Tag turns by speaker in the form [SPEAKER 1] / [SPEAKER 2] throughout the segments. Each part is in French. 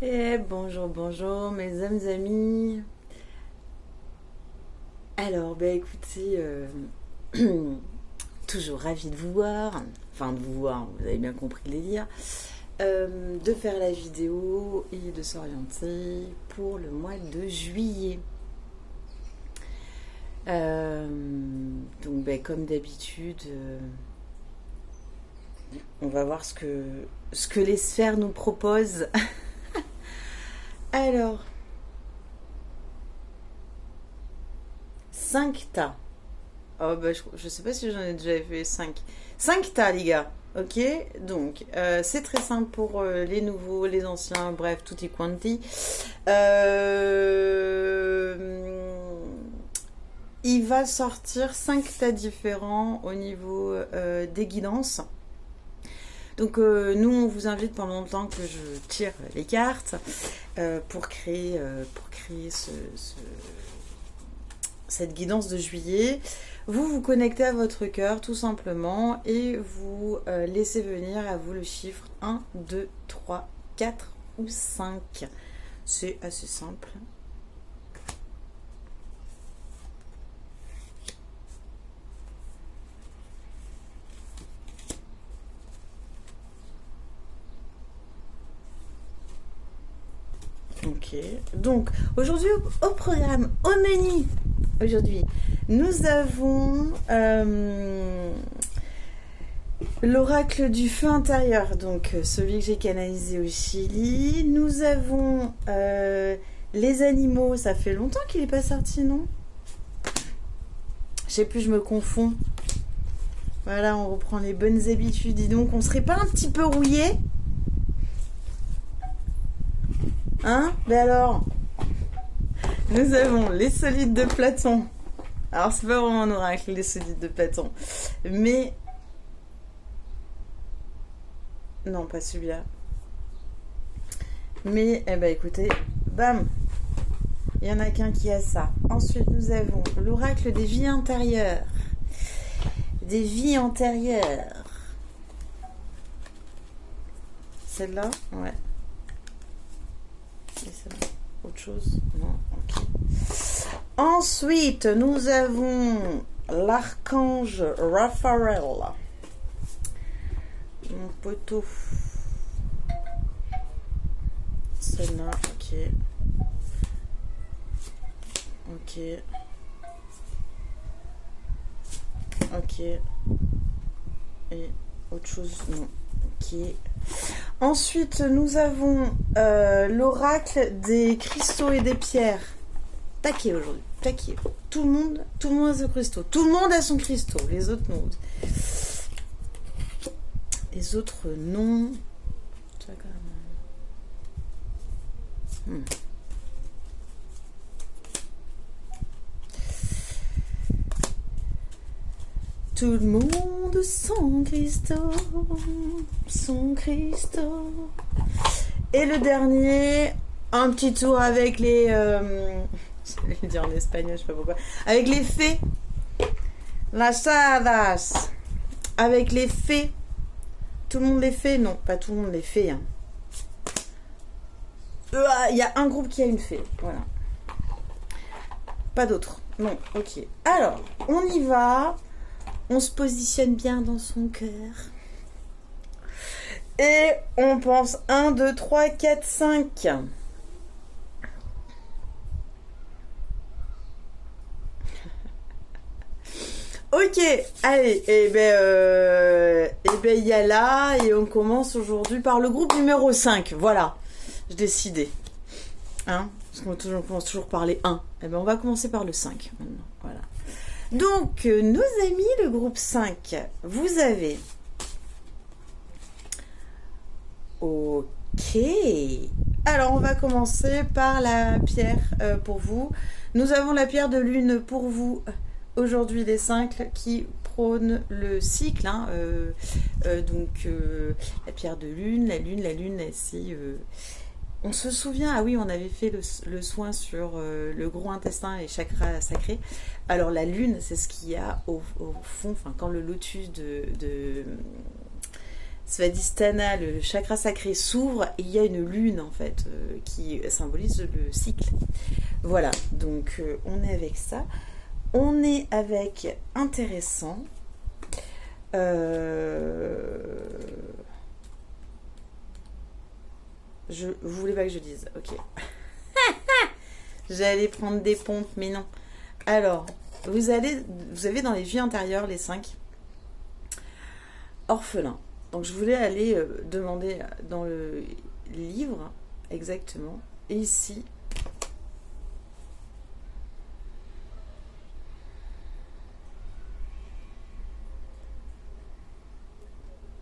[SPEAKER 1] Et bonjour, bonjour mes âmes amis. Alors, écoutez, toujours ravi de vous voir, enfin de vous voir, vous avez bien compris le délire, de faire la vidéo et de s'orienter pour le mois de juillet. Donc, comme d'habitude, on va voir ce que les sphères nous proposent. Alors, 5 tas. Oh, je sais pas si j'en ai déjà fait 5. 5 tas, les gars. Ok, donc c'est très simple pour les nouveaux, les anciens, bref, tutti quanti. Il va sortir 5 tas différents au niveau des guidances. Donc nous, on vous invite pendant le temps que je tire les cartes pour créer cette guidance de juillet. Vous vous connectez à votre cœur tout simplement et vous laissez venir à vous le chiffre 1, 2, 3, 4 ou 5. C'est assez simple. Ok, donc aujourd'hui au programme, au menu, aujourd'hui, nous avons l'oracle du feu intérieur, donc celui que j'ai canalisé au Chili. Nous avons les animaux, ça fait longtemps qu'il n'est pas sorti, non? Je sais plus, je me confonds. Voilà, on reprend les bonnes habitudes. Dis donc, on serait pas un petit peu rouillé? Hein? Mais alors, nous avons les solides de Platon. Alors, c'est pas vraiment un oracle, les solides de Platon. Mais... non, pas celui-là. Mais, écoutez, bam! Il y en a qu'un qui a ça. Ensuite, nous avons l'oracle des vies antérieures. Des vies antérieures. Celle-là? Ouais. Et c'est bon. Autre chose? Non, ok. Ensuite, nous avons l'archange Raphaël. Mon poteau. Celle-là, ok. Ok. Ok. Et autre chose? Non. Ok. Ensuite, nous avons l'oracle des cristaux et des pierres. Taquet aujourd'hui, taquet. Tout le monde a son cristaux. Tout le monde a son cristaux. Les autres non. Les autres non. Tout le monde son cristaux. Son cristaux. Et le dernier, un petit tour avec les... je vais le dire en espagnol, je sais pas pourquoi. Avec les fées. Las hadas. Avec les fées. Tout le monde les fait? Non, pas tout le monde les fait. Hein. Il y a un groupe qui a une fée. Voilà. Pas d'autres. Non, ok. Alors, on y va. On se positionne bien dans son cœur. Et on pense 1, 2, 3, 4, 5. Ok, allez, il y a là, et on commence aujourd'hui par le groupe numéro 5. Voilà, j'ai décidé. Hein, parce qu'on commence toujours par les 1. On va commencer par le 5 maintenant. Voilà. Donc, nos amis, le groupe 5, vous avez... Ok. Alors, on va commencer par la pierre pour vous. Nous avons la pierre de lune pour vous. Aujourd'hui, les 5 qui prônent le cycle. Hein, donc, la pierre de lune, la lune, c'est... on se souvient, ah oui, on avait fait le soin sur le gros intestin et chakras sacrés. Alors, la lune, c'est ce qu'il y a au fond, enfin, quand le lotus Svadhisthana, le chakra sacré s'ouvre et il y a une lune en fait qui symbolise le cycle. Voilà, donc on est avec ça. On est avec intéressant. Vous voulez pas que je dise? Ok. J'allais prendre des pompes, mais non. Alors, vous avez dans les vies antérieures les 5 orphelins. Donc je voulais aller demander dans le livre exactement. Et ici,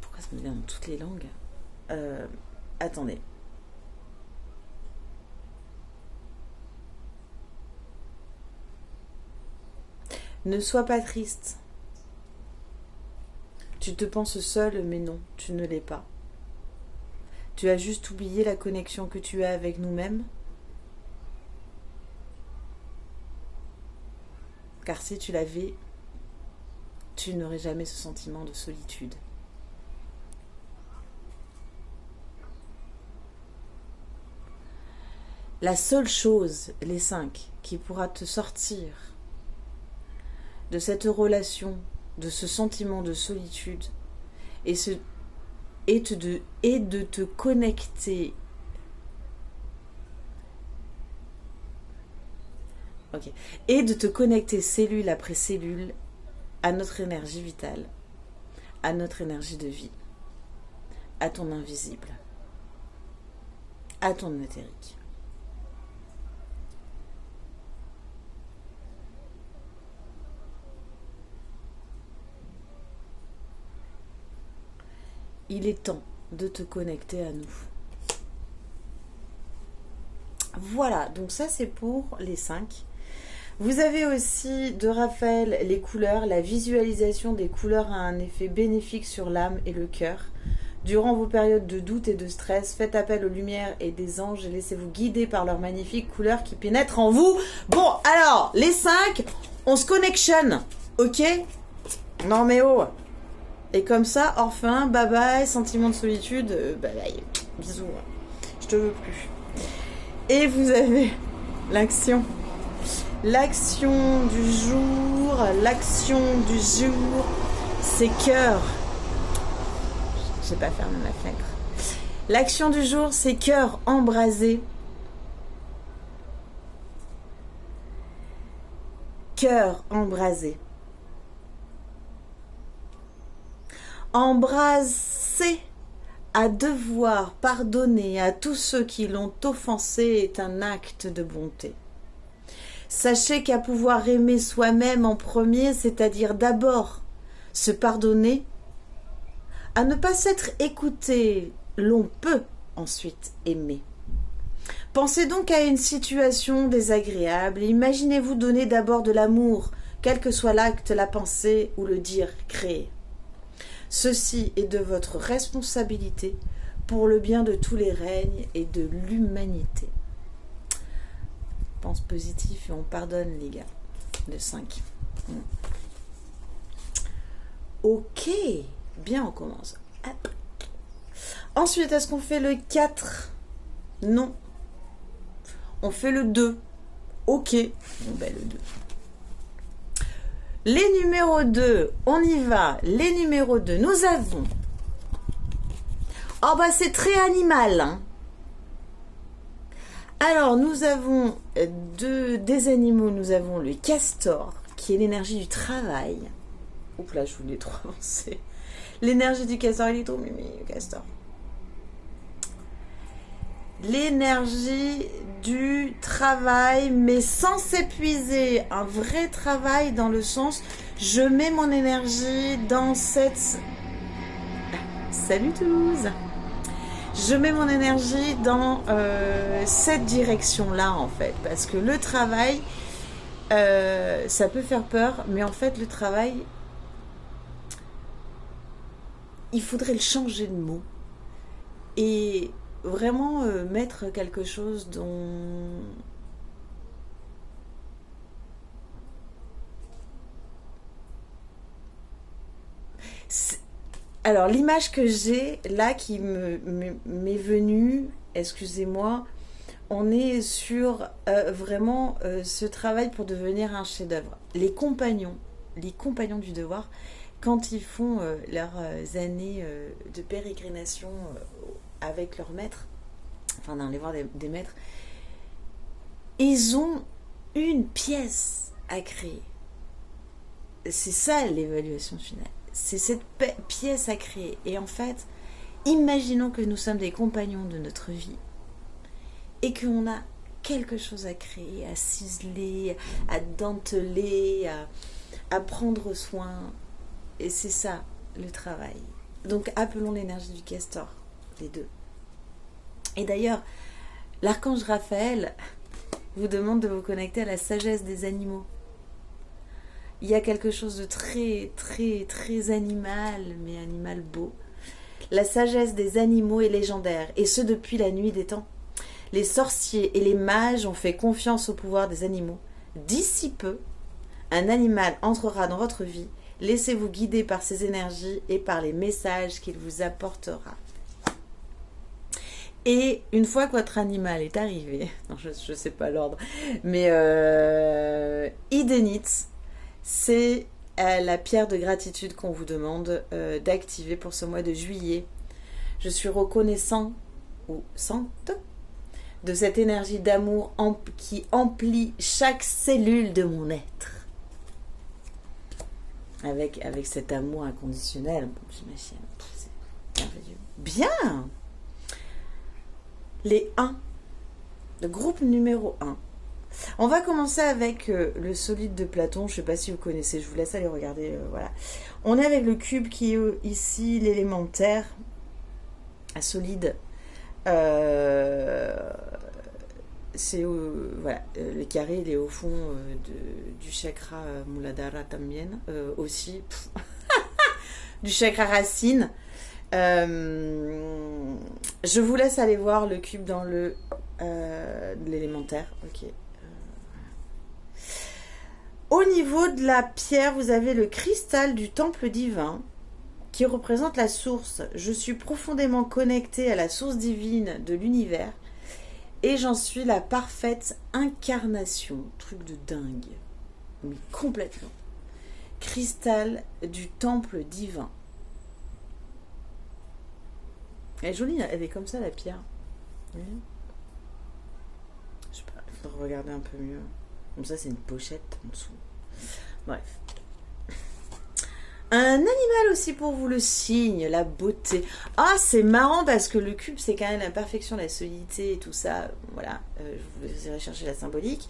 [SPEAKER 1] pourquoi ça me vient dans toutes les langues? Attendez. Ne sois pas triste. Tu te penses seul, mais non, tu ne l'es pas. Tu as juste oublié la connexion que tu as avec nous-mêmes. Car si tu l'avais, tu n'aurais jamais ce sentiment de solitude. La seule chose, les 5, qui pourra te sortir de cette relation, de ce sentiment de solitude, et de te connecter. Ok. Et de te connecter cellule après cellule à notre énergie vitale, à notre énergie de vie, à ton invisible, à ton éthérique. Il est temps de te connecter à nous. Voilà, donc ça c'est pour les 5. Vous avez aussi de Raphaël les couleurs. La visualisation des couleurs a un effet bénéfique sur l'âme et le cœur. Durant vos périodes de doute et de stress, faites appel aux lumières et des anges et laissez-vous guider par leurs magnifiques couleurs qui pénètrent en vous. Bon, alors, les 5, on se connexion, ok? Non mais oh. Et comme ça, orphelin, bye bye, sentiment de solitude, bye bye, bisous, je te veux plus. Et vous avez l'action. L'action du jour, c'est cœur. Je sais pas fermer ma fenêtre. L'action du jour, c'est cœur embrasé. Cœur embrasé. Embrasser à devoir pardonner à tous ceux qui l'ont offensé est un acte de bonté. Sachez qu'à pouvoir aimer soi-même en premier, c'est-à-dire d'abord se pardonner, à ne pas s'être écouté, l'on peut ensuite aimer. Pensez donc à une situation désagréable et imaginez-vous donner d'abord de l'amour, quel que soit l'acte, la pensée ou le dire créé. Ceci est de votre responsabilité pour le bien de tous les règnes et de l'humanité. Pense positif et on pardonne les gars. Le 5. Ok, bien on commence. Hop. Ensuite, est-ce qu'on fait le 4? Non. On fait le 2. Ok. Bon ben le 2. Les numéros 2, on y va. Les numéros 2, nous avons... Oh bah c'est très animal. Hein. Alors nous avons des animaux, nous avons le castor, qui est l'énergie du travail. Oups là, je voulais trop avancer. L'énergie du castor, il est trop mimi, le castor. L'énergie du travail, mais sans s'épuiser. Un vrai travail dans le sens, je mets mon énergie dans cette... Salut Toulouse! Je mets mon énergie dans cette direction-là, en fait. Parce que le travail, ça peut faire peur, mais en fait, le travail, il faudrait le changer de mot. Et... vraiment mettre quelque chose dont Alors, l'image que j'ai là qui m'est venue, excusez-moi, on est sur vraiment ce travail pour devenir un chef-d'œuvre. Les compagnons du devoir, quand ils font leurs années de pérégrination avec leur maître, enfin d'aller voir des maîtres, ils ont une pièce à créer. C'est ça l'évaluation finale. C'est cette pièce à créer. Et en fait, imaginons que nous sommes des compagnons de notre vie et qu'on a quelque chose à créer, à ciseler, à denteler, à prendre soin. Et c'est ça, le travail. Donc, appelons l'énergie du castor, les deux. Et d'ailleurs, l'archange Raphaël vous demande de vous connecter à la sagesse des animaux. Il y a quelque chose de très, très, très animal, mais animal beau. La sagesse des animaux est légendaire, et ce depuis la nuit des temps. Les sorciers et les mages ont fait confiance au pouvoir des animaux. D'ici peu, un animal entrera dans votre vie. Laissez-vous guider par ses énergies et par les messages qu'il vous apportera. Et une fois que votre animal est arrivé, non, je ne sais pas l'ordre, mais Idenit, c'est la pierre de gratitude qu'on vous demande d'activer pour ce mois de juillet. Je suis reconnaissant ou sente de cette énergie d'amour qui emplit chaque cellule de mon être. Avec cet amour inconditionnel, j'imagine, c'est merveilleux. Bien! Les 1, le groupe numéro 1. On va commencer avec le solide de Platon. Je ne sais pas si vous connaissez, je vous laisse aller regarder. Voilà. On est avec le cube qui est ici, l'élémentaire, solide. C'est voilà, le carré, il est au fond du chakra Muladhara Tamien, aussi du chakra racine. Je vous laisse aller voir le cube dans l'élémentaire. Ok. Au niveau de la pierre, vous avez le cristal du temple divin qui représente la source. Je suis profondément connectée à la source divine de l'univers et j'en suis la parfaite incarnation. Truc de dingue. Mais complètement. Cristal du temple divin. Elle est jolie, elle est comme ça la pierre. Oui. Je sais pas, il faudrait regarder un peu mieux. Comme ça, c'est une pochette en dessous. Bref. Un animal aussi pour vous, le cygne, la beauté. Ah, c'est marrant parce que le cube, c'est quand même la perfection, la solidité et tout ça. Voilà, je vous irez chercher la symbolique.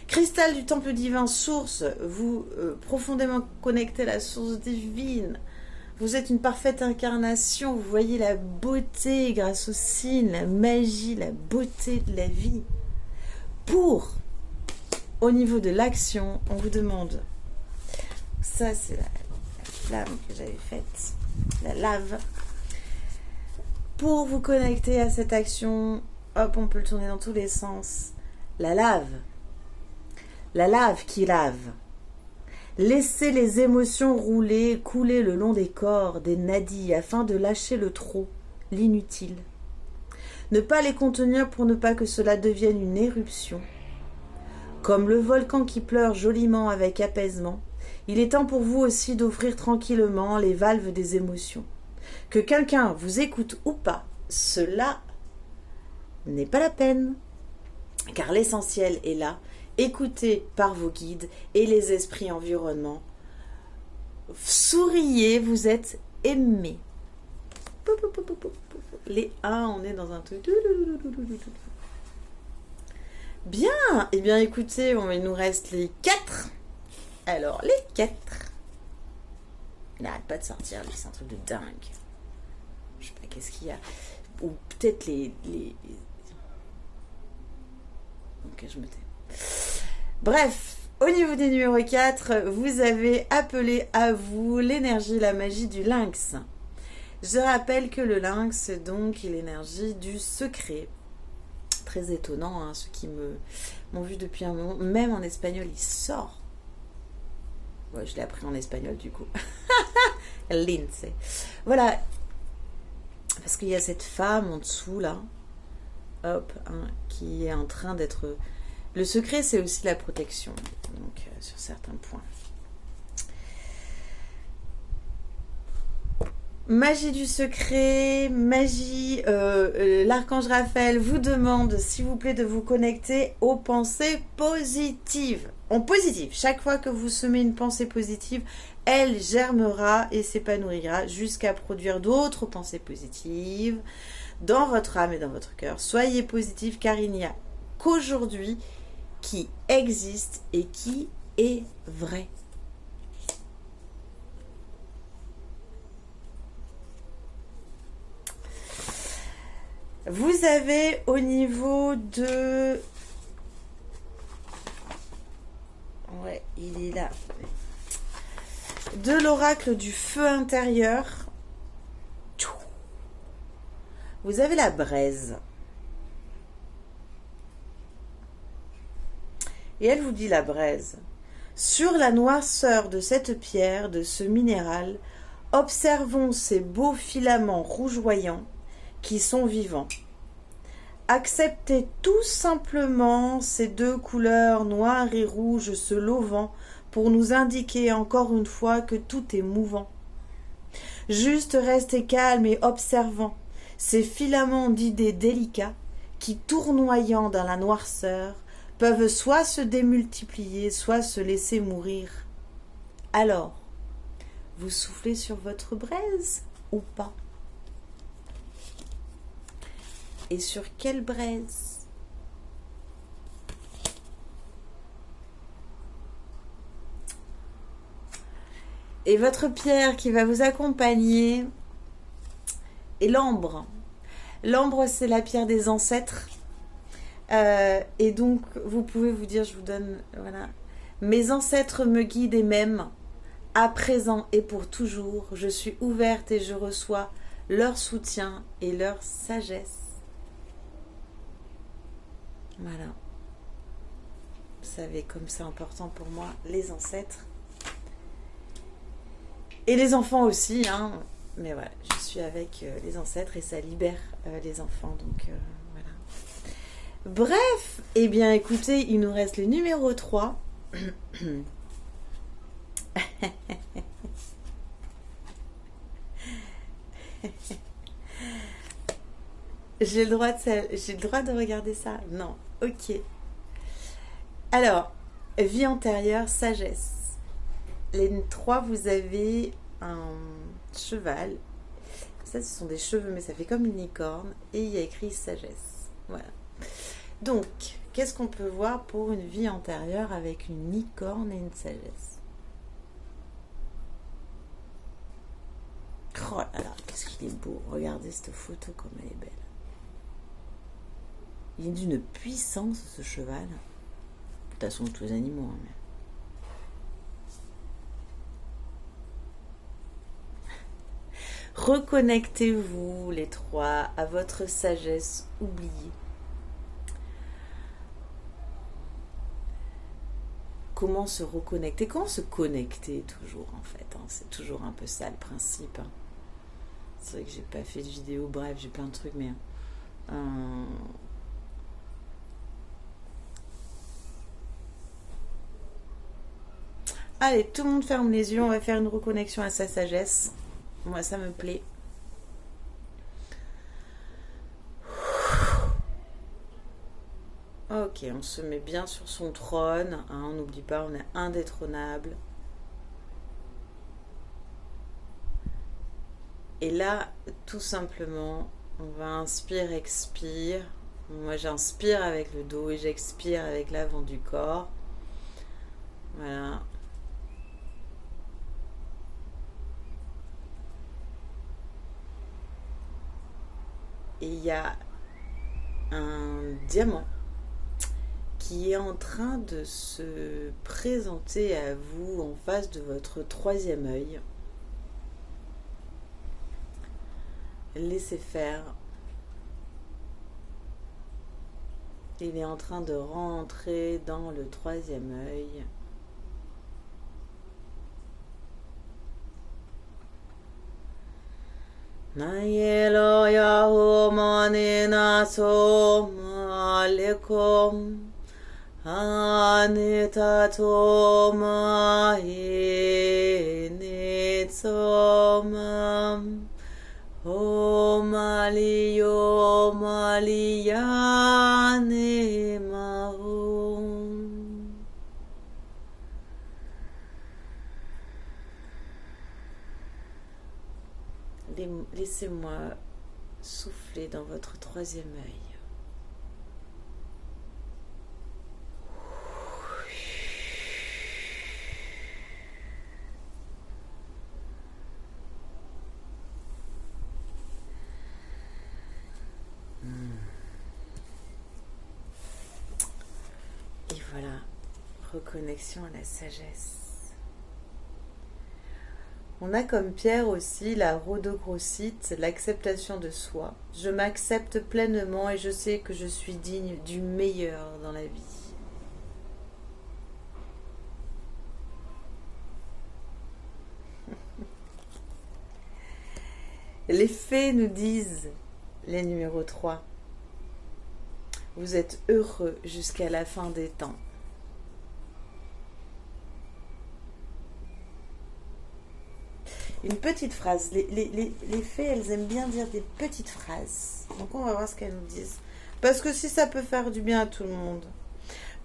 [SPEAKER 1] Cristal du temple divin, source, vous profondément connecté à la source divine. Vous êtes une parfaite incarnation, vous voyez la beauté grâce au cygne, la magie, la beauté de la vie. Au niveau de l'action, on vous demande, ça c'est la flamme que j'avais faite, la lave. Pour vous connecter à cette action, hop, on peut le tourner dans tous les sens. La lave qui lave. Laissez les émotions rouler, couler le long des corps, des nadis, afin de lâcher le trop, l'inutile. Ne pas les contenir pour ne pas que cela devienne une éruption. Comme le volcan qui pleure joliment avec apaisement, il est temps pour vous aussi d'ouvrir tranquillement les valves des émotions. Que quelqu'un vous écoute ou pas, cela n'est pas la peine, car l'essentiel est là, écouté par vos guides et les esprits environnants. Souriez, vous êtes aimés. Les 1, on est dans un truc. Bien, eh bien écoutez, il nous reste les 4. Alors, les 4. Il n'arrête pas de sortir, lui, c'est un truc de dingue. Je sais pas qu'est-ce qu'il y a. Ou peut-être les... Ok, je me tais. Bref, au niveau des numéros 4, vous avez appelé à vous l'énergie, la magie du lynx. Je rappelle que le lynx, donc, est l'énergie du secret. Très étonnant, hein, ceux qui m'ont vu depuis un moment. Même en espagnol, il sort. Ouais, je l'ai appris en espagnol, du coup. Lindsay. Voilà, parce qu'il y a cette femme en dessous là, hop, hein, qui est en train d'être... Le secret, c'est aussi la protection, donc sur certains points. Magie du secret, magie, l'archange Raphaël vous demande, s'il vous plaît, de vous connecter aux pensées positives. En positif, chaque fois que vous semez une pensée positive, elle germera et s'épanouira jusqu'à produire d'autres pensées positives dans votre âme et dans votre cœur. Soyez positif car il n'y a qu'aujourd'hui qui existe et qui est vrai. Vous avez au niveau de... Ouais, il est là. De l'oracle du feu intérieur. Vous avez la braise. Et elle vous dit la braise. Sur la noirceur de cette pierre, de ce minéral, observons ces beaux filaments rougeoyants qui sont vivants. Acceptez tout simplement ces deux couleurs noires et rouges se lovant pour nous indiquer encore une fois que tout est mouvant. Juste restez calme et observant ces filaments d'idées délicats qui, tournoyant dans la noirceur, peuvent soit se démultiplier, soit se laisser mourir. Alors, vous soufflez sur votre braise ou pas? Et sur quelle braise? Et votre pierre qui va vous accompagner est l'ambre. L'ambre, c'est la pierre des ancêtres. Et donc, vous pouvez vous dire, je vous donne, voilà. Mes ancêtres me guident et m'aiment. À présent et pour toujours, je suis ouverte et je reçois leur soutien et leur sagesse. Voilà. Vous savez comme c'est important pour moi, les ancêtres. Et les enfants aussi, hein. Mais voilà, je suis avec les ancêtres et ça libère les enfants. Donc voilà. Bref, eh bien écoutez, il nous reste le numéro 3. J'ai le droit de regarder ça? Non. Ok. Alors, vie antérieure, sagesse. Les 3, vous avez un cheval. Ça, ce sont des cheveux, mais ça fait comme une licorne. Et il y a écrit sagesse. Voilà. Donc, qu'est-ce qu'on peut voir pour une vie antérieure avec une licorne et une sagesse? Oh là là, qu'est-ce qu'il est beau. Regardez cette photo, comme elle est belle. Il est d'une puissance, ce cheval. De toute façon, tous les animaux. Hein, mais... Reconnectez-vous, les 3, à votre sagesse oubliée. Comment se reconnecter? Comment se connecter toujours, en fait, hein? C'est toujours un peu ça, le principe. Hein. C'est vrai que j'ai pas fait de vidéo, bref, j'ai plein de trucs, mais... Allez, tout le monde ferme les yeux, on va faire une reconnexion à sa sagesse. Moi, ça me plaît. Ok, on se met bien sur son trône. Hein, on n'oublie pas, on est indétrônable. Et là, tout simplement, on va inspire, expire. Moi, j'inspire avec le dos et j'expire avec l'avant du corps. Voilà. Et il y a un diamant qui est en train de se présenter à vous en face de votre 3e œil. Laissez faire. Il est en train de rentrer dans le 3e œil. Nayelo yahu manina somalekom anitato mahinitzomam Omaliyo maliyane mahum. Laissez-moi souffler dans votre troisième œil. Et voilà, reconnexion à la sagesse. On a comme pierre aussi la rhodochrosite, l'acceptation de soi. Je m'accepte pleinement et je sais que je suis digne du meilleur dans la vie. Les fées nous disent, les numéros 3, vous êtes heureux jusqu'à la fin des temps. Une petite phrase. Les fées, elles aiment bien dire des petites phrases. Donc on va voir ce qu'elles nous disent. Parce que si ça peut faire du bien à tout le monde.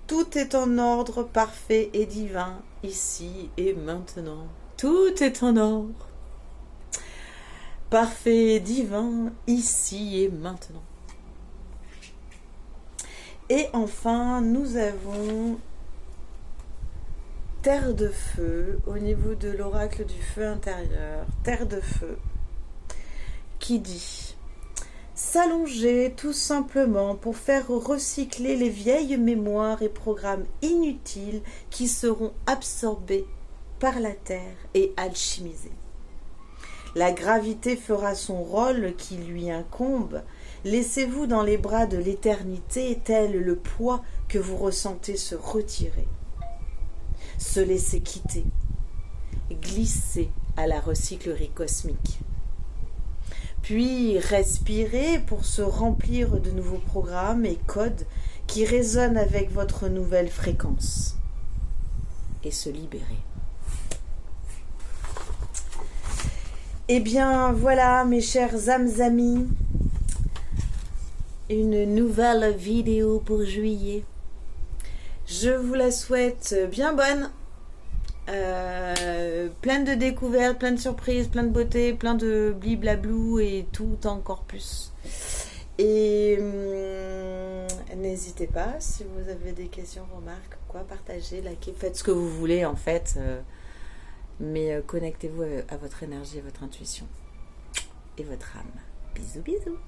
[SPEAKER 1] Tout est en ordre parfait et divin, ici et maintenant. Tout est en ordre. Parfait et divin, ici et maintenant. Et enfin, nous avons terre de feu au niveau de l'oracle du feu intérieur. Terre de feu qui dit s'allonger tout simplement pour faire recycler les vieilles mémoires et programmes inutiles qui seront absorbés par la terre et alchimisés. La gravité fera son rôle qui lui incombe. Laissez-vous dans les bras de l'éternité, tel le poids que vous ressentez se retirer. Se laisser quitter, glisser à la recyclerie cosmique. Puis respirer pour se remplir de nouveaux programmes et codes qui résonnent avec votre nouvelle fréquence. Et se libérer. Eh bien, voilà, mes chers amis, une nouvelle vidéo pour juillet. Je vous la souhaite bien bonne, pleine de découvertes, plein de surprises, plein de beauté, plein de bliblablou et tout encore plus. Et n'hésitez pas, si vous avez des questions, remarques, quoi, partagez, likez, faites ce que vous voulez en fait. Mais connectez-vous à votre énergie, à votre intuition et votre âme. Bisous, bisous.